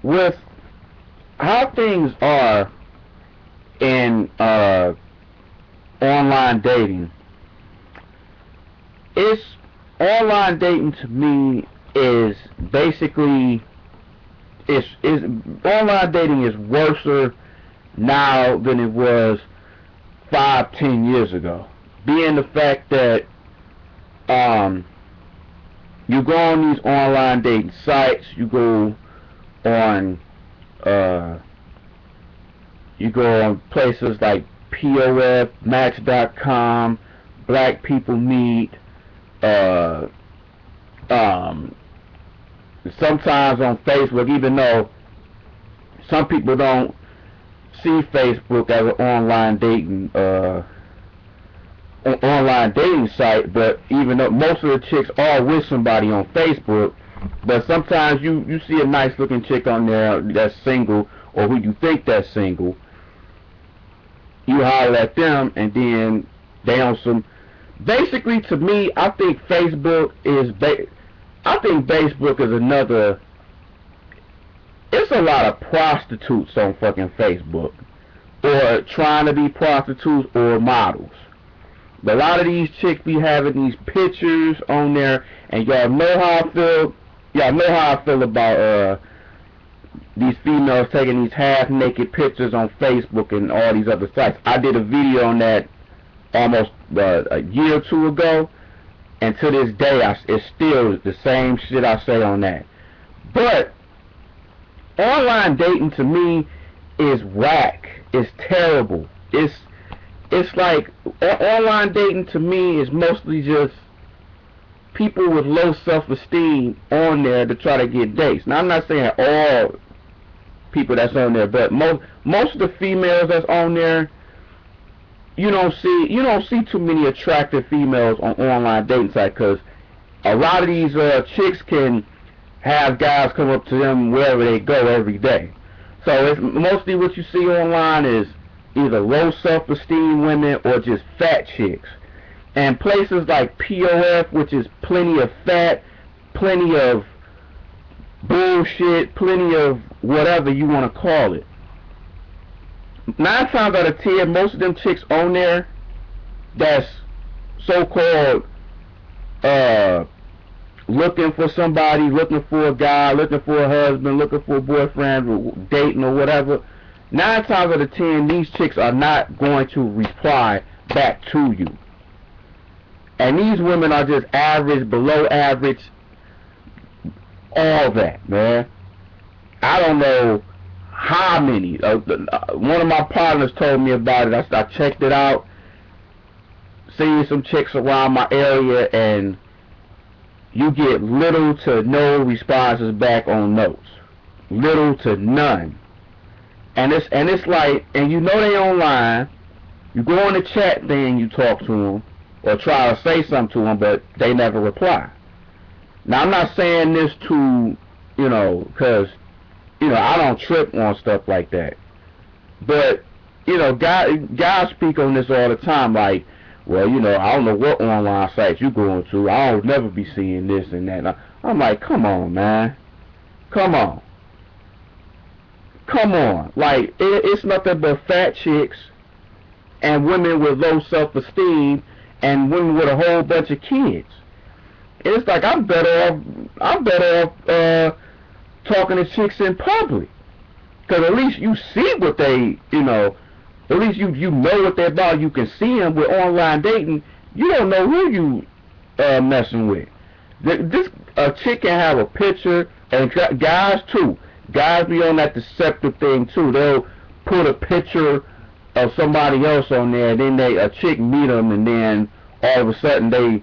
with how things are in online dating, it's online dating to me is basically is online dating is worse now than it was 5, 10 years ago. Being the fact that um you go on these online dating sites, on uh you go on places like POF, Match.com, Black People Meet, uh um sometimes on Facebook, even though some people don't see Facebook as an online dating site, but even though most of the chicks are with somebody on Facebook, but sometimes you see a nice looking chick on there that's single, or who you think that's single, you holler at them, and then they on some. Basically, to me, I think Facebook is another. It's a lot of prostitutes on fucking Facebook, or trying to be prostitutes or models. But a lot of these chicks be having these pictures on there, and y'all know how I feel. Y'all know how I feel about these females taking these half-naked pictures on Facebook and all these other sites. I did a video on that almost a year or two ago, and to this day, it's still the same shit I say on that. But online dating to me is whack. It's terrible. It's like online dating to me is mostly just people with low self-esteem on there to try to get dates. Now, I'm not saying all people that's on there, but most of the females that's on there, you don't see too many attractive females on online dating sites, because a lot of these chicks can have guys come up to them wherever they go every day. So it's mostly what you see online is either low self-esteem women or just fat chicks. And places like POF, which is plenty of fat, plenty of bullshit, plenty of whatever you want to call it. 9 times out of 10, most of them chicks on there that's so-called looking for somebody, looking for a guy, looking for a husband, looking for a boyfriend, dating or whatever, 9 times out of 10, these chicks are not going to reply back to you. And these women are just average, below average, all that, man. I don't know how many. One of my partners told me about it. I checked it out, seeing some chicks around my area, and you get little to no responses back on notes. Little to none. And it's like, and you know they online. You go on the chat thing, you talk to them, or try to say something to them, but they never reply. Now, I'm not saying this to, because, I don't trip on stuff like that. But, guys speak on this all the time, like, well, I don't know what online sites you going to. I'll never be seeing this and that. I'm like, come on, man. Come on. Come on. Like, it's nothing but fat chicks and women with low self-esteem and women with a whole bunch of kids. It's like I'm better off talking to chicks in public, because at least you see what they, at least you know what they're about. You can see them. With online dating, you don't know who you messing with. This chick can have a picture, and guys too. Guys be on that deceptive thing too. They'll put a picture of somebody else on there, and then a chick meet them, and then all of a sudden they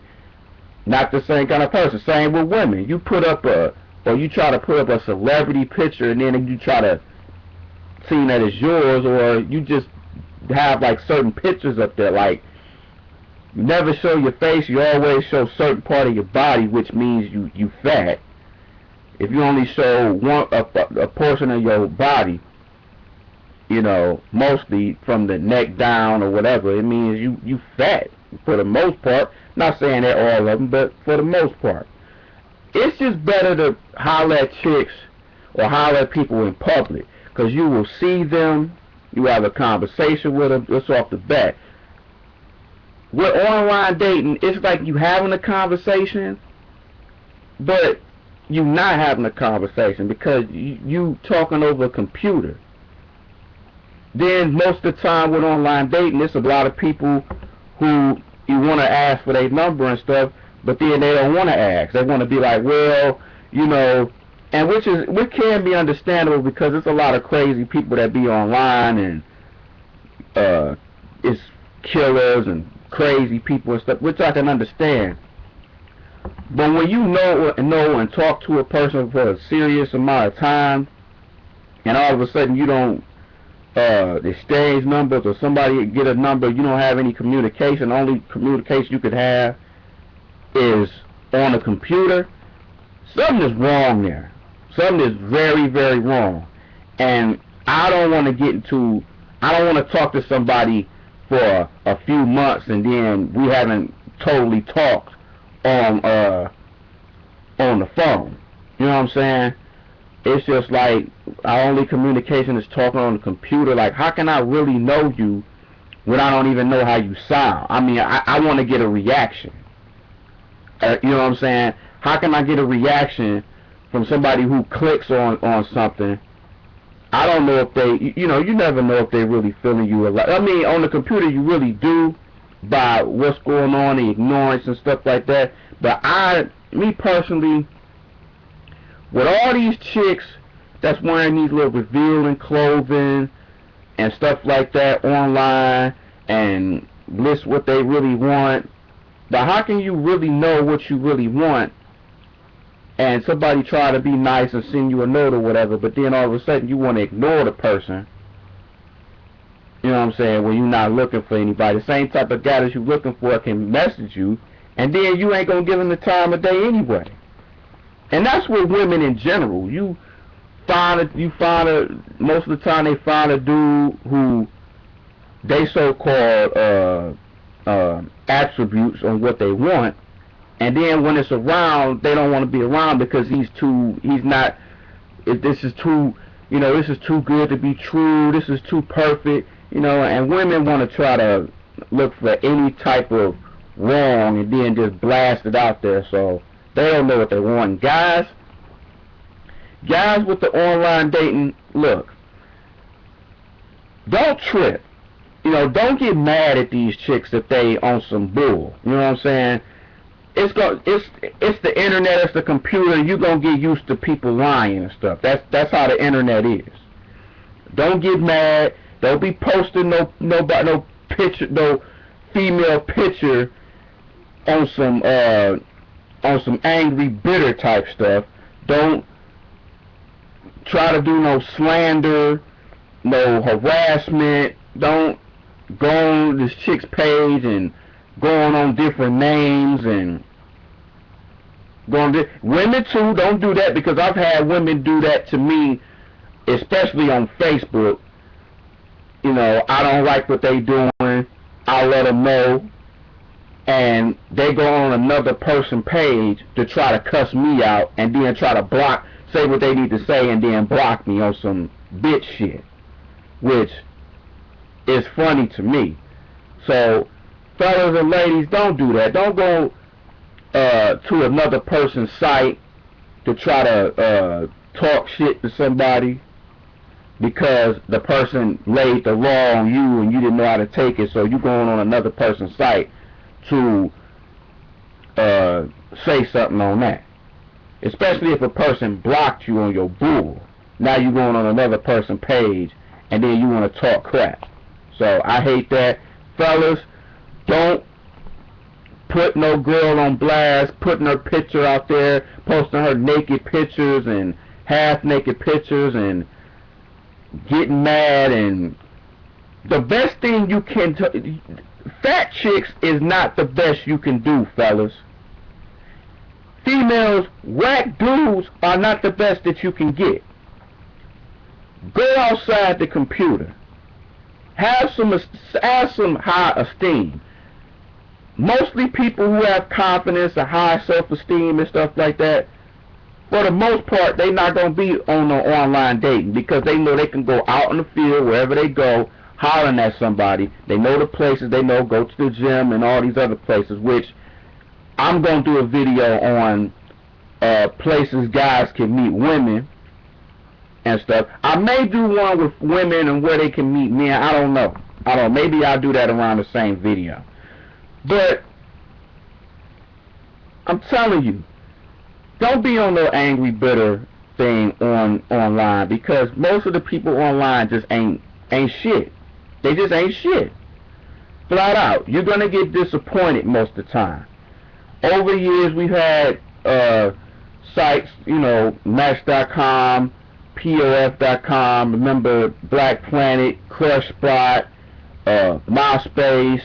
not the same kind of person. Same with women. You put up you try to put up a celebrity picture, and then you try to see that it's yours, or you just have like certain pictures up there. Like, you never show your face. You always show certain part of your body, which means you fat. If you only show a portion of your body, mostly from the neck down or whatever, it means you fat for the most part. Not saying that all of them, but for the most part. It's just better to holler at chicks or holler at people in public, because you will see them, you have a conversation with them, just off the bat. With online dating, it's like you having a conversation, but you not having a conversation because you talking over a computer. Then most of the time with online dating, it's a lot of people who you want to ask for their number and stuff, but then they don't want to ask. They want to be like, well, you know, and which can be understandable because it's a lot of crazy people that be online, and it's killers and crazy people and stuff, which I can understand. But when you know and talk to a person for a serious amount of time, and all of a sudden you don't exchange numbers, or somebody get a number, you don't have any communication. The only communication you could have is on a computer. Something is wrong there. Something is very, very wrong. And I don't want to talk to somebody for a few months and then we haven't totally talked on the phone. You know what I'm saying? It's just like our only communication is talking on the computer. Like, how can I really know you when I don't even know how you sound? I mean, I want to get a reaction. You know what I'm saying? How can I get a reaction from somebody who clicks on something? I don't know if they, you never know if they really feeling you a lot. I mean, on the computer you really do by what's going on, the ignorance and stuff like that. But me personally, with all these chicks that's wearing these little revealing clothing and stuff like that online and list what they really want, but how can you really know what you really want and somebody try to be nice and send you a note or whatever, but then all of a sudden you want to ignore the person? You know what I'm saying? When you're not looking for anybody. The same type of guy that you're looking for can message you, and then you ain't going to give him the time of day anyway. And that's with women in general. Most of the time they find a dude who they so-called attributes on what they want, and then when it's around, they don't want to be around because this is too good to be true, this is too perfect, and women want to try to look for any type of wrong and then just blast it out there, so they don't know what they want. Guys with the online dating, look, don't trip. Don't get mad at these chicks if they on some bull. You know what I'm saying? It's the internet, it's the computer. You're gonna get used to people lying and stuff. That's how the internet is. Don't get mad. Don't be posting no picture, no female picture on some angry, bitter type stuff. Don't try to do no slander, no harassment. Don't go on this chick's page and going on different names and women too. Don't do that, because I've had women do that to me, especially on Facebook. I don't like what they doing. I'll let them know, and they go on another person's page to try to cuss me out and then try to say what they need to say and then block me on some bitch shit, which is funny to me. So fellas and ladies, don't do that. Don't go to another person's site to try to talk shit to somebody because the person laid the law on you and you didn't know how to take it, so you going on another person's site to say something on that. Especially if a person blocked you on your bull. Now you going on another person's page and then you want to talk crap. So I hate that. Fellas, don't put no girl on blast, putting her picture out there, posting her naked pictures and half naked pictures and getting mad. And the best thing you can fat chicks is not the best you can do, fellas. Females, whack dudes are not the best that you can get. Go outside the computer. Have some high esteem. Mostly people who have confidence and high self-esteem and stuff like that for the most part, they not gonna be on no online dating because they know they can go out in the field wherever they go, hollering at somebody. They know the places they know, go to the gym and all these other places. Which I'm gonna do a video on places guys can meet women and stuff. I may do one with women and where they can meet men. I don't know. Maybe I'll do that around the same video. But I'm telling you, don't be on no angry, bitter thing online because most of the people online just ain't shit. They just ain't shit. Flat out. You're gonna get disappointed most of the time. Over the years, we've had sites, Match.com, POF.com, remember Black Planet, Crush Spot, MySpace,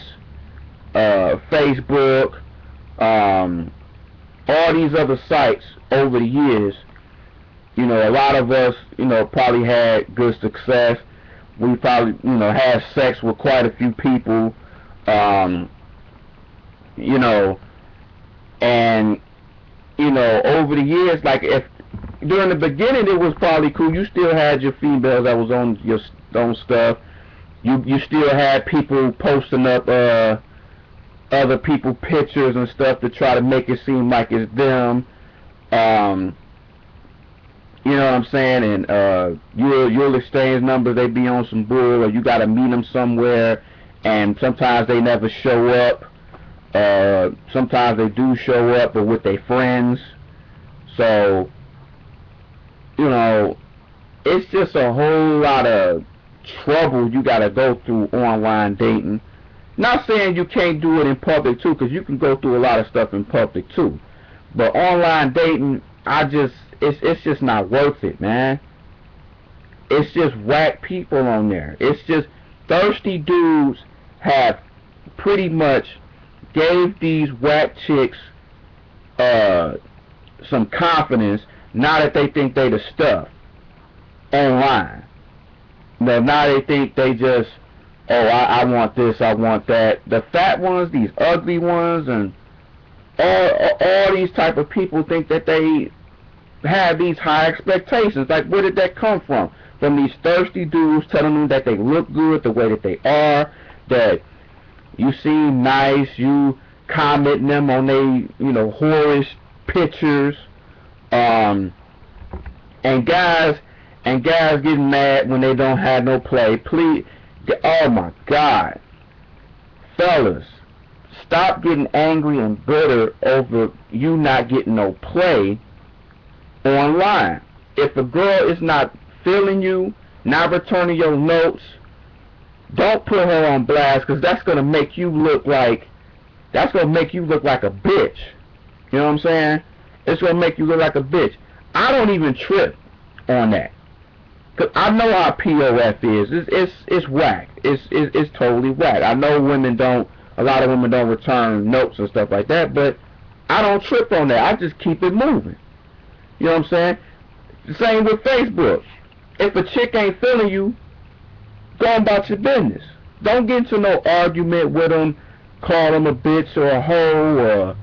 Facebook, all these other sites over the years. A lot of us, probably had good success. We probably, had sex with quite a few people, and, over the years, like if during the beginning it was probably cool. You still had your females that was on your own stuff. You still had people posting up other people pictures and stuff to try to make it seem like it's them. You know what I'm saying? And you'll exchange numbers. They be on some bull, or you gotta meet them somewhere. And sometimes they never show up. Sometimes they do show up, but with their friends. So, it's just a whole lot of trouble you gotta go through online dating. Not saying you can't do it in public too, because you can go through a lot of stuff in public too. But online dating, it's just not worth it, man. It's just whack people on there. It's just thirsty dudes have pretty much gave these whack chicks some confidence. Now that they think they the stuff online. Now they think they just, I want this, I want that. The fat ones, these ugly ones, and all these type of people think that they have these high expectations. Like, where did that come from? From these thirsty dudes telling them that they look good the way that they are, that you seem nice, you commenting them on they, whorish pictures, and guys getting mad when they don't have no play. Please, oh my God, fellas, stop getting angry and bitter over you not getting no play online. If a girl is not feeling you, not returning your notes, don't put her on blast, because that's gonna make you look like a bitch. You know what I'm saying? It's gonna make you look like a bitch. I don't even trip on that, cause I know how POF is. It's whack. It's totally whack. I know a lot of women don't return notes and stuff like that, but I don't trip on that. I just keep it moving. You know what I'm saying? The same with Facebook. If a chick ain't feeling you, go about your business. Don't get into no argument with them, call them a bitch or a hoe or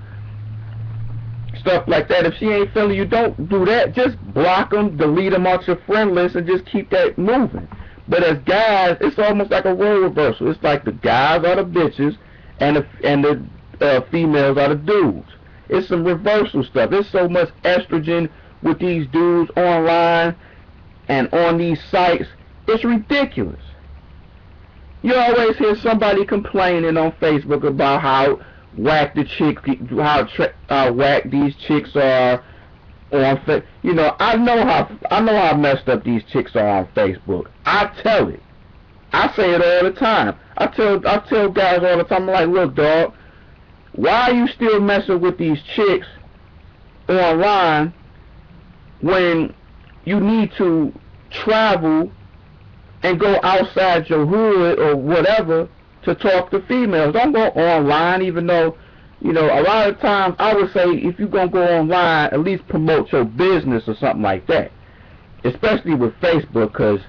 stuff like that. If she ain't feeling you, don't do that. Just block them, delete them off your friend list, and just keep that moving. But as guys, it's almost like a role reversal. It's like the guys are the bitches and the females are the dudes. It's some reversal stuff. There's so much estrogen with these dudes online and on these sites. It's ridiculous. You always hear somebody complaining on Facebook about how whack whack these chicks are on Facebook. I know how messed up these chicks are on Facebook. I tell it. I say it all the time. I tell guys all the time, I'm like, look, dog, why are you still messing with these chicks online when you need to travel and go outside your hood or whatever to talk to females? Don't go online, even though, a lot of times I would say if you're going to go online, at least promote your business or something like that. Especially with Facebook, because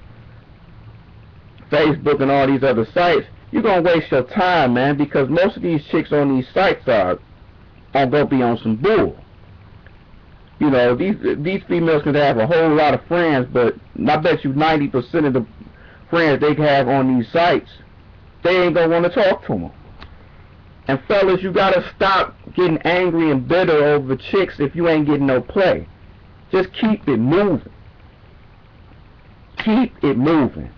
Facebook and all these other sites, you're going to waste your time, man, because most of these chicks on these sites are going to be on some bull. You know, these females can have a whole lot of friends, but I bet you 90% of the friends they have on these sites, they ain't gonna want to talk to them. And fellas, you gotta stop getting angry and bitter over chicks if you ain't getting no play. Just keep it moving. Keep it moving.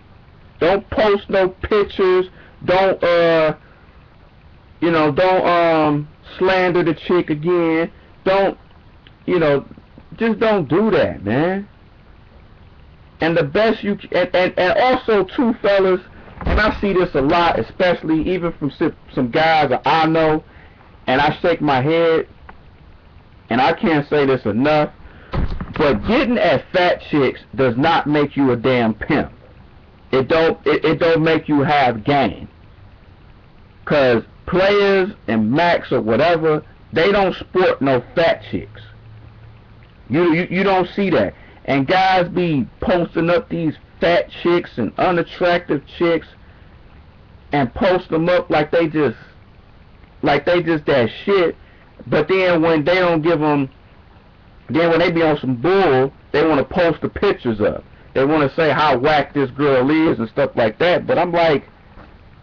Don't post no pictures. Don't don't slander the chick again. Don't, just don't do that, man. And the best and also too, fellas, and I see this a lot, especially even from some guys that I know, and I shake my head, and I can't say this enough, but getting at fat chicks does not make you a damn pimp. It don't make you have game. Cause players and Max or whatever, they don't sport no fat chicks. You don't see that. And guys be posting up these fat chicks and unattractive chicks and post them up like they just that shit. But then when they don't give them, then when they be on some bull, they want to post the pictures up. They want to say how whack this girl is and stuff like that. But I'm like,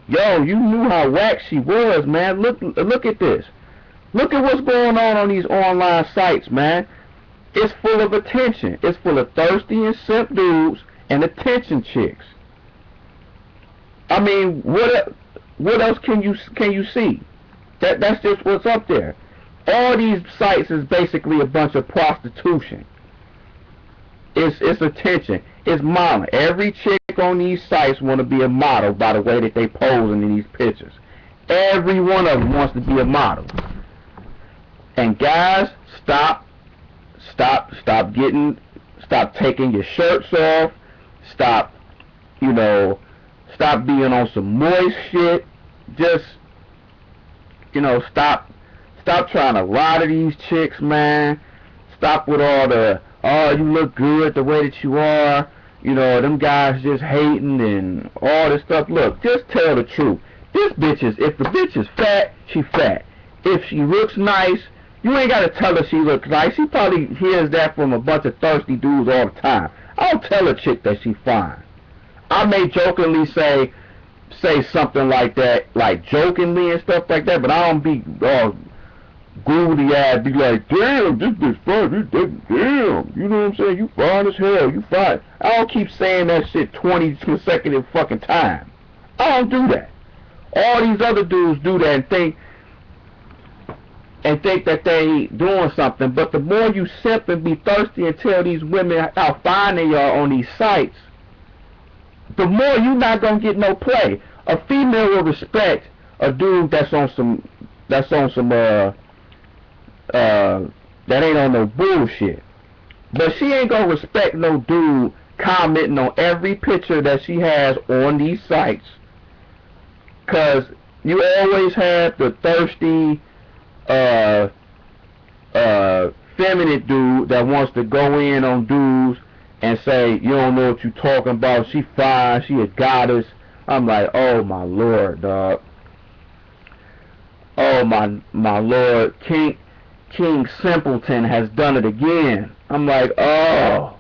yo, you knew how whack she was, man. Look at this. Look at what's going on these online sites, man. It's full of attention. It's full of thirsty and simp dudes and attention chicks. I mean, what else can you see? That's just what's up there. All these sites is basically a bunch of prostitution. It's attention. It's model. Every chick on these sites want to be a model by the way that they posing in these pictures. Every one of them wants to be a model. And guys, stop taking your shirts off. Stop being on some moist shit. Just, stop trying to lie to these chicks, man. Stop with all the, oh, you look good the way that you are. Them guys just hating and all this stuff. Look, just tell the truth. If the bitch is fat, she fat. If she looks nice, you ain't gotta tell her she looks nice. She probably hears that from a bunch of thirsty dudes all the time. I don't tell a chick that she fine. I may jokingly say something like that, like jokingly and stuff like that, but I don't be all googly ass, be like, damn, this bitch fine, damn, you know what I'm saying? You fine as hell, you fine. I don't keep saying that shit 20 consecutive fucking times. I don't do that. All these other dudes do that and think that they doing something, but the more you simp and be thirsty and tell these women how fine they are on these sites, the more you not gonna get no play. A female will respect a dude that ain't on no bullshit. But she ain't gonna respect no dude commenting on every picture that she has on these sites. Cause you always have the thirsty feminine dude that wants to go in on dudes and say, you don't know what you talking about, she fine, she a goddess. I'm like, oh my lord, dog. Oh my lord, King Simpleton has done it again. I'm like, oh,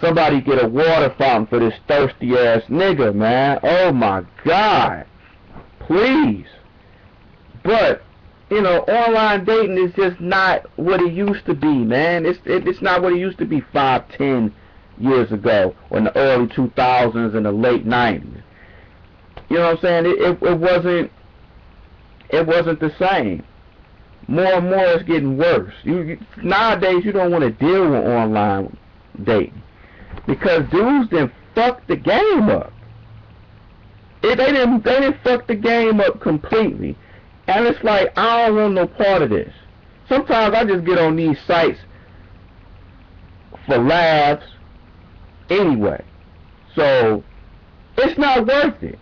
somebody get a water fountain for this thirsty ass nigga, man. Oh my god, please. But online dating is just not what it used to be, man. It's not what it used to be 5-10 years ago, or in the early 2000s and the late 90s. You know what I'm saying? It wasn't the same. More and more it's getting worse. Nowadays you don't want to deal with online dating because dudes done fucked the game up. They didn't fuck the game up completely. And it's like, I don't want no part of this. Sometimes I just get on these sites for laughs anyway. So, it's not worth it.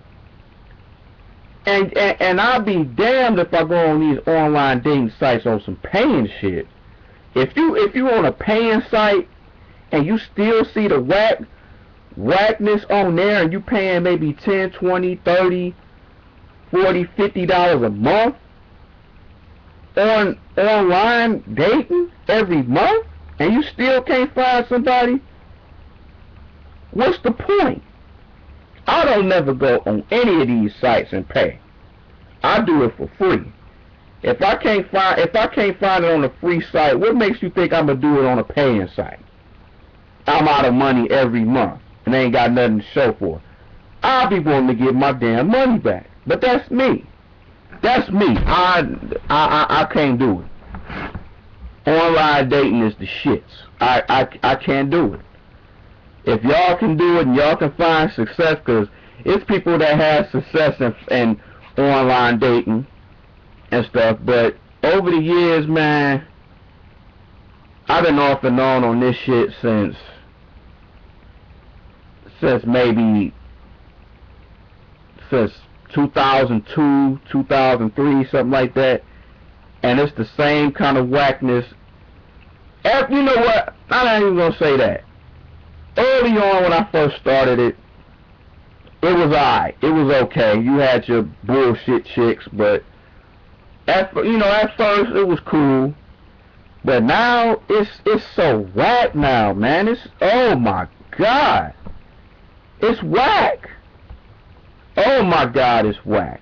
And I'll be damned if I go on these online dating sites on some paying shit. If you on a paying site and you still see the whackness on there and you paying maybe $10, $20, $30, $40, $50 a month on online dating every month, and you still can't find somebody, what's the point? I don't never go on any of these sites and pay. I do it for free. If I can't find it on a free site, what makes you think I'm gonna do it on a paying site? I'm out of money every month and they ain't got nothing to show for it. I'll be wanting to get my damn money back. But that's me. That's me. I can't do it. Online dating is the shits. I can't do it. If y'all can do it and y'all can find success, because it's people that have success in online dating and stuff, but over the years, man, I've been off and on this shit since maybe 2002, 2003, something like that, and it's the same kind of whackness. You know what? I'm not even gonna say that. Early on when I first started it, it was alright. It was okay. You had your bullshit chicks, but at first it was cool. But now it's so whack now, man. It's, oh my God, it's whack. Oh my God, it's whack.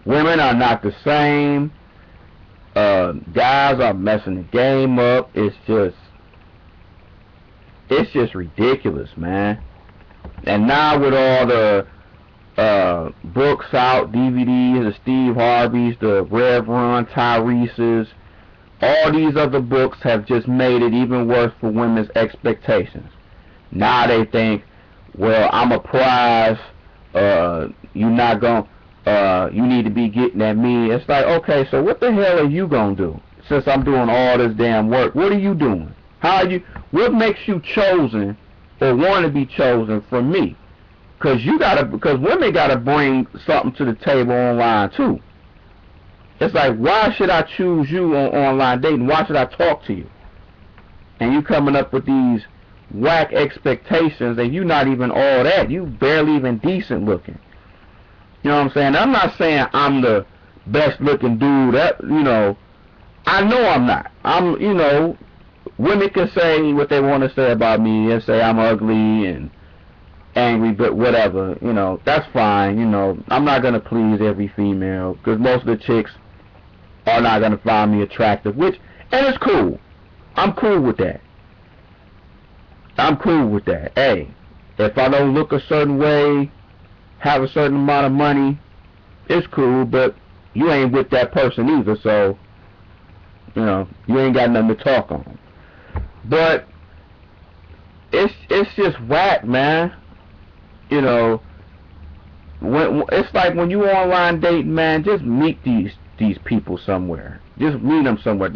Women are not the same. Guys are messing the game up. It's just ridiculous, man. And now with all the books out, DVDs, the Steve Harveys, the Rev Run, Tyrese's, all these other books have just made it even worse for women's expectations. Now they think, well, I'm a prize, you need to be getting at me. It's like, okay, so what the hell are you gonna do? Since I'm doing all this damn work, what are you doing? What makes you chosen or want to be chosen from me? Because women gotta bring something to the table online too. It's like, why should I choose you on online dating? Why should I talk to you? And you coming up with these whack expectations, and you not even all that. You barely even decent looking. You know what I'm saying? I'm not saying I'm the best looking dude. I know I'm not. Women can say what they want to say about me and say I'm ugly and angry, but whatever. That's fine. I'm not gonna please every female, because most of the chicks are not gonna find me attractive, and it's cool. I'm cool with that. Hey, if I don't look a certain way, have a certain amount of money, it's cool, but you ain't with that person either, so you ain't got nothing to talk on. But it's just whack, man. When it's like when you online dating, man, just meet these people somewhere. Just meet them somewhere.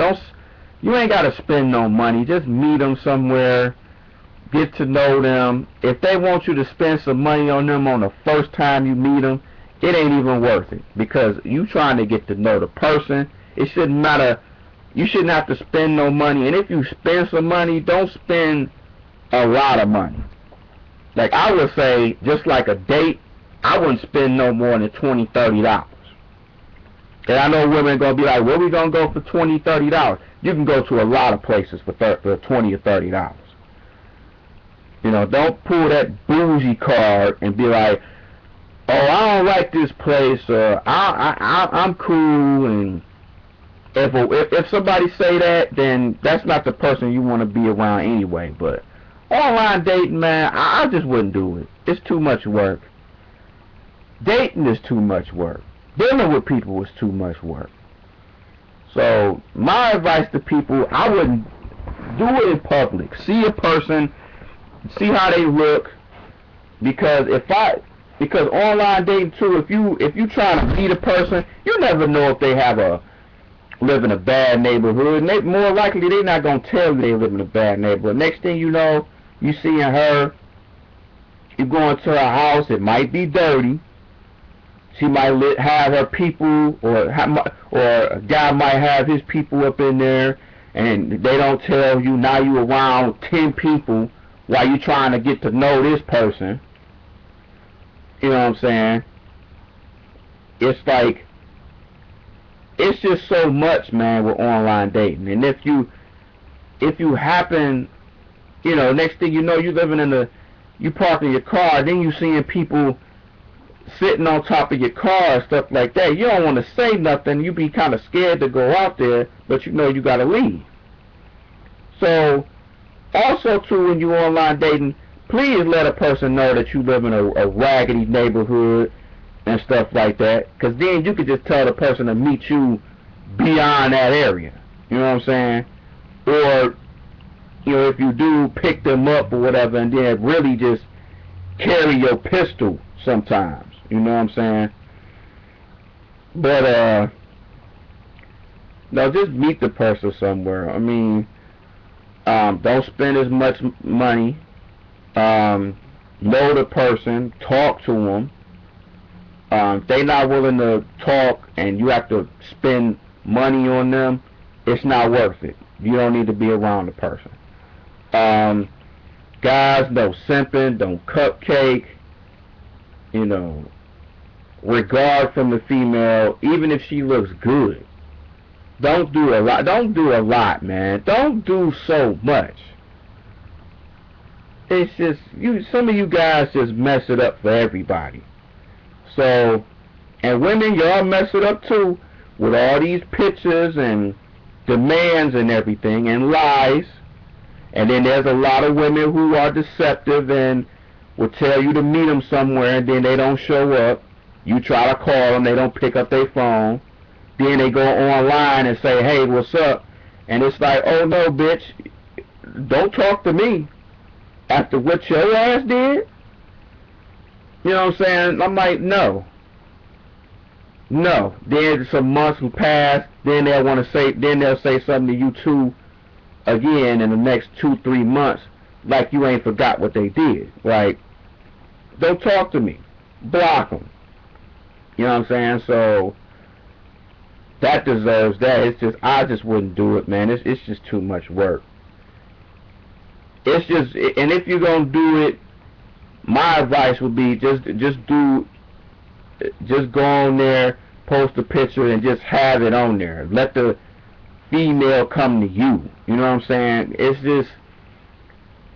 You ain't gotta spend no money. Just meet them somewhere. Get to know them. If they want you to spend some money on them on the first time you meet them, it ain't even worth it, because you trying to get to know the person. It shouldn't matter. You shouldn't have to spend no money. And if you spend some money, don't spend a lot of money. Like I would say, just like a date, I wouldn't spend no more than $20, $30. And I know women are going to be like, where we going to go for $20, $30? You can go to a lot of places for $20 or $30. Don't pull that bougie card and be like, oh, I don't like this place, or I'm cool. And if somebody say that, then that's not the person you want to be around anyway. But online dating, man, I just wouldn't do it. It's too much work. Dating is too much work. Dealing with people is too much work. So my advice to people, I wouldn't do it in public. See a person, see how they look, because online dating too, if you trying to meet a person, you never know if they live in a bad neighborhood. And more likely they're not gonna tell you they live in a bad neighborhood. Next thing you know, you seeing her, you going to her house. It might be dirty. She might have her people, or a guy might have his people up in there, and they don't tell you. Now you around 10 people while you trying to get to know this person. You know what I'm saying? It's like, it's just so much, man, with online dating. And if if you happen, next thing you know, you parking your car, then you seeing people sitting on top of your car and stuff like that. You don't want to say nothing. You be kind of scared to go out there, but you got to leave. So, also too, when you online dating, please let a person know that you live in a raggedy neighborhood and stuff like that, because then you could just tell the person to meet you beyond that area. You know what I'm saying? Or, if you do pick them up or whatever, and then really just carry your pistol sometimes. You know what I'm saying? But, no, just meet the person somewhere. I mean, don't spend as much money. Know the person. Talk to them. If they not willing to talk and you have to spend money on them, it's not worth it. You don't need to be around the person. Guys, no simping, don't cupcake. Regard from the female, even if she looks good. Don't do a lot. Don't do a lot, man. Don't do so much. It's just some of you guys just mess it up for everybody. So, and women, y'all mess it up too with all these pictures and demands and everything and lies. And then there's a lot of women who are deceptive and will tell you to meet them somewhere, and then they don't show up. You try to call them, they don't pick up their phone. Then they go online and say, hey, what's up? And it's like, oh no, bitch, don't talk to me after what your ass did. You know what I'm saying? I'm like, no. Then some months will pass, then they'll say something to you too again in the next 2-3 months, like you ain't forgot what they did. Like, don't talk to me. Block them. You know what I'm saying? So that deserves that. I just wouldn't do it, man. It's just too much work. And if you're gonna do it, my advice would be just go on there, post a picture, and just have it on there. Let the female come to you. You know what I'm saying? It's just,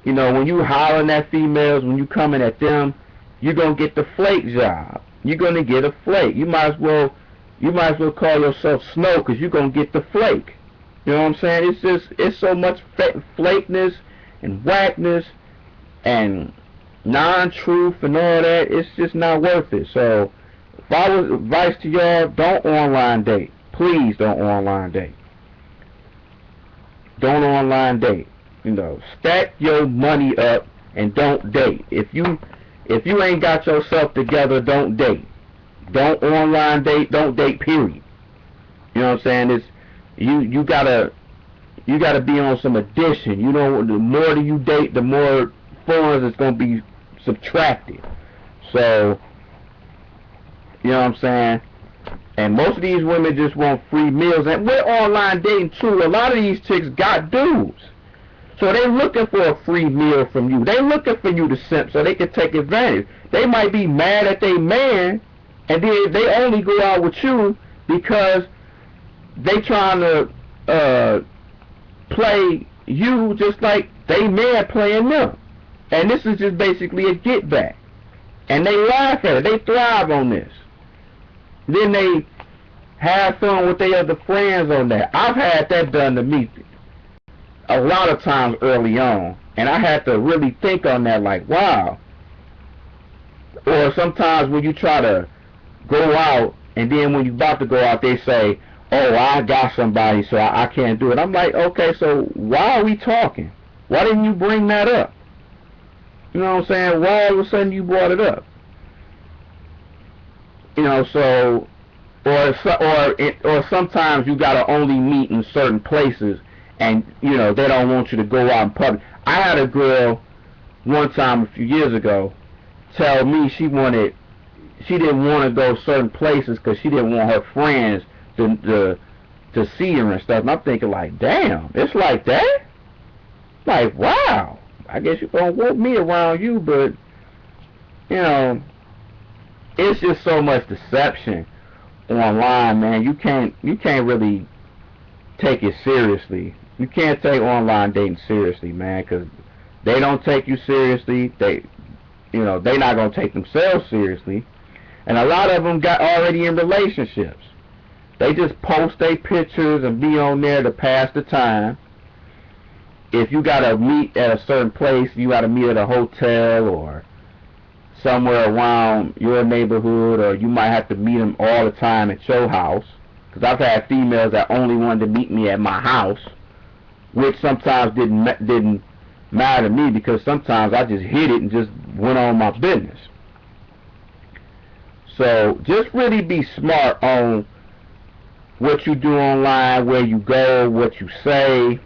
when you hollering at females, when you coming at them, you're gonna get the flake job. You're gonna get a flake. You might as well call yourself Snow, because you're gonna get the flake. You know what I'm saying? It's so much flakeness and whackness and non-truth and all that. It's just not worth it. So if I was advice to y'all, don't online date. Please don't online date. Don't online date. Stack your money up and don't date. If you ain't got yourself together, don't date. Don't online date. Don't date. Period. You know what I'm saying? You gotta be on some addition. The more that you date, the more funds is gonna be subtracted. So, you know what I'm saying? And most of these women just want free meals. And we're online dating too. A lot of these chicks got dudes. So they looking for a free meal from you. They looking for you to simp so they can take advantage. They might be mad at their man, and then they only go out with you because they trying to play you just like they man playing them. And this is just basically a get back. And they laugh at it. They thrive on this. Then they have fun with their other friends on that. I've had that done to me a lot of times early on, and I had to really think on that, like, wow. Or sometimes when you try to go out, and then when you're about to go out, they say, oh, I got somebody, so I can't do it. I'm like, okay, so why are we talking? Why didn't you bring that up? You know what I'm saying? Why all of a sudden you brought it up? So, or sometimes you gotta only meet in certain places, and they don't want you to go out in public. I had a girl one time a few years ago tell me she didn't want to go certain places because she didn't want her friends to see her and stuff. And I'm thinking, like, damn, it's like that? Like, wow, I guess you don't want me around you, but it's just so much deception online, man. You can't really take it seriously. You can't take online dating seriously, man, because they don't take you seriously. They not gonna take themselves seriously, and a lot of them got already in relationships. They just post their pictures and be on there to pass the time. If you gotta meet at a certain place, you gotta meet at a hotel or somewhere around your neighborhood, or you might have to meet them all the time at your house. Because I've had females that only wanted to meet me at my house, which sometimes didn't matter to me, because sometimes I just hit it and just went on my business. So just really be smart on what you do online, where you go, what you say,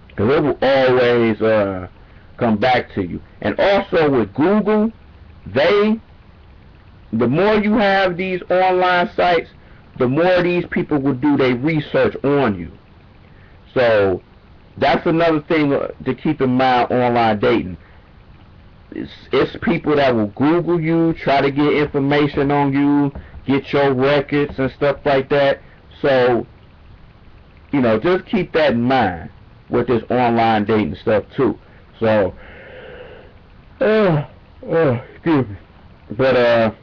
because it will always come back to you. And also with Google, the more you have these online sites, the more these people will do their research on you. So that's another thing to keep in mind online dating. It's people that will Google you, try to get information on you, get your records and stuff like that. So, just keep that in mind with this online dating stuff too. So, excuse me. But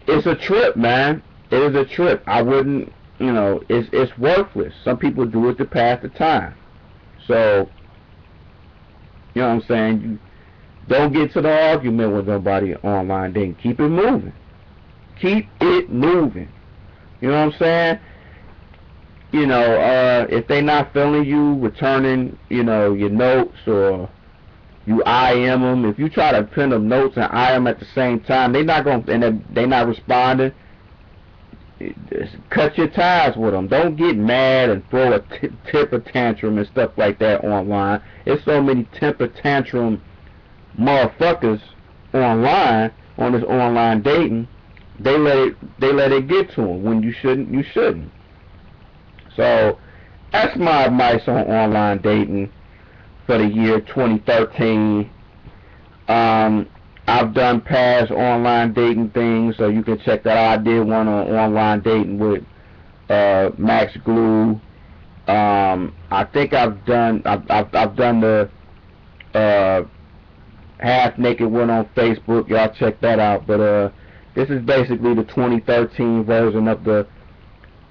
it's a trip, man. It is a trip. I wouldn't, it's worthless. Some people do it to pass the time. So, you know what I'm saying? You don't get to the argument with nobody online dating. Keep it moving. Keep it moving. You know what I'm saying? If they not feeling you, returning, your notes, or you IM them. If you try to pin them notes and IM at the same time, they not responding. Cut your ties with them. Don't get mad and throw a temper tantrum and stuff like that online. There's so many temper tantrum motherfuckers online on this online dating. They let it get to them when you shouldn't. So that's my advice on online dating for the year 2013. I've done past online dating things, so you can check that out. I did one on online dating with Max Glue. I think I've done the half naked one on Facebook. Y'all check that out. But this is basically the 2013 version of the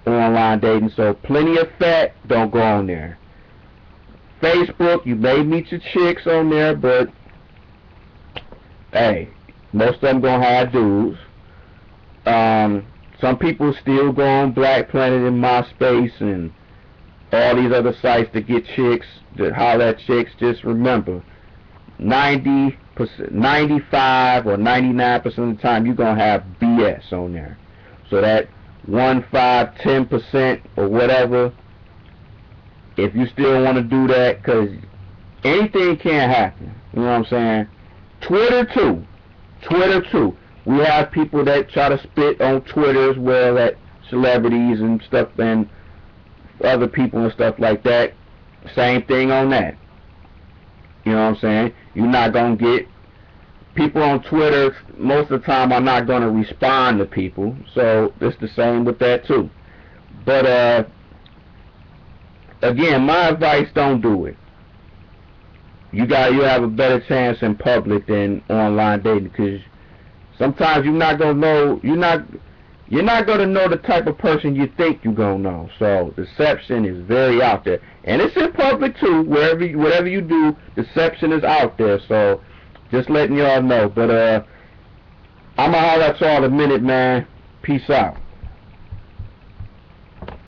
online dating. So plenty of fat, don't go on there. Facebook, you may meet your chicks on there, but hey, most of them gonna have dudes. Some people still go on Black Planet and MySpace and all these other sites to get chicks, to holler at chicks. Just remember, 90%, 95 or 99% of the time, you're gonna have BS on there. So that 1, 5, 10% or whatever, if you still want to do that, because anything can happen. You know what I'm saying? Twitter too. We have people that try to spit on Twitter as well at celebrities and stuff and other people and stuff like that. Same thing on that. You know what I'm saying? You're not going to get people on Twitter, most of the time are not going to respond to people. So it's the same with that too. But again, my advice, don't do it. You have a better chance in public than online dating, because sometimes you're not gonna know the type of person you think you're gonna know. So deception is very out there, and it's in public too. Whatever you do, deception is out there. So just letting y'all know. But I'ma holler at y'all in a minute, man. Peace out.